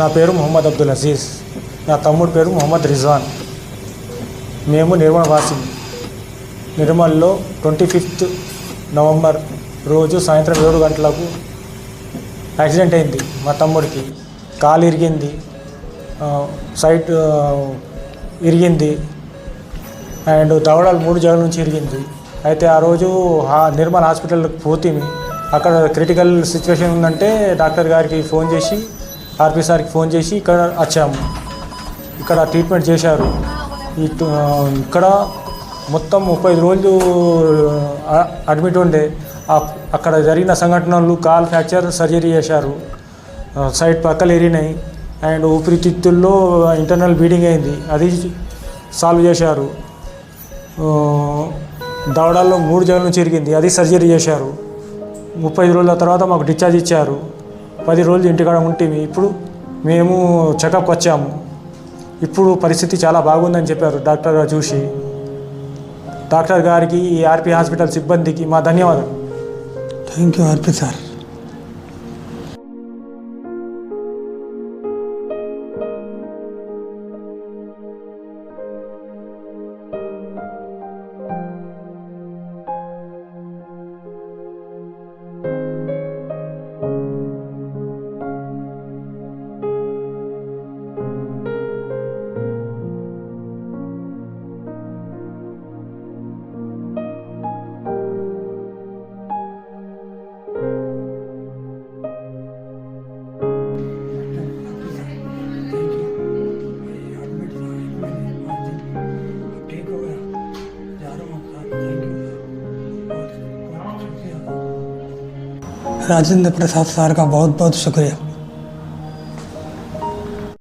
నా పేరు మొహమ్మద్ అబ్దుల్ అజీజ్, నా తమ్ముడు పేరు మొహమ్మద్ రిజ్వాన్. మేము నిర్మల్ వాసి. నిర్మల్లో 25 నవంబర్ రోజు సాయంత్రం 7 గంటలకు యాక్సిడెంట్ అయింది. మా తమ్ముడికి కాలు ఇరిగింది, సైడ్ ఇరిగింది అండ్ దవడలు 3 జగల నుంచి ఇరిగింది. అయితే ఆ రోజు నిర్మల్ హాస్పిటల్కి పోతుంది. అక్కడ క్రిటికల్ సిచ్యువేషన్ ఉందంటే డాక్టర్ గారికి ఫోన్ చేసి, ఆర్పీ సార్కి ఫోన్ చేసి ఇక్కడ వచ్చాము. ఇక్కడ ట్రీట్మెంట్ చేశారు. ఇక్కడ మొత్తం 35 రోజులు అడ్మిట్ ఉండే. అక్కడ జరిగిన సంఘటనలు కాల్ ఫ్రాక్చర్ సర్జరీ చేశారు, సైడ్ పక్కలు ఎరిగినాయి అండ్ ఊపిరితిత్తుల్లో ఇంటర్నల్ బ్లీడింగ్ అయింది, అది సాల్వ్ చేశారు. దవడాల్లో 3 జగల నుంచి ఇరిగింది, అది సర్జరీ చేశారు. 35 రోజుల తర్వాత మాకు డిశ్చార్జ్ ఇచ్చారు. 10 రోజులు ఇంటికాడ ఉంటుంది. ఇప్పుడు మేము చెకప్కి వచ్చాము. ఇప్పుడు పరిస్థితి చాలా బాగుందని చెప్పారు డాక్టర్ గారు చూసి. డాక్టర్ గారికి, ఈ ఆర్పీ హాస్పిటల్ సిబ్బందికి మా ధన్యవాదాలు. Thank you RP sir. Rajendra Prasad sir का बहुत बहुत शुक्रिया।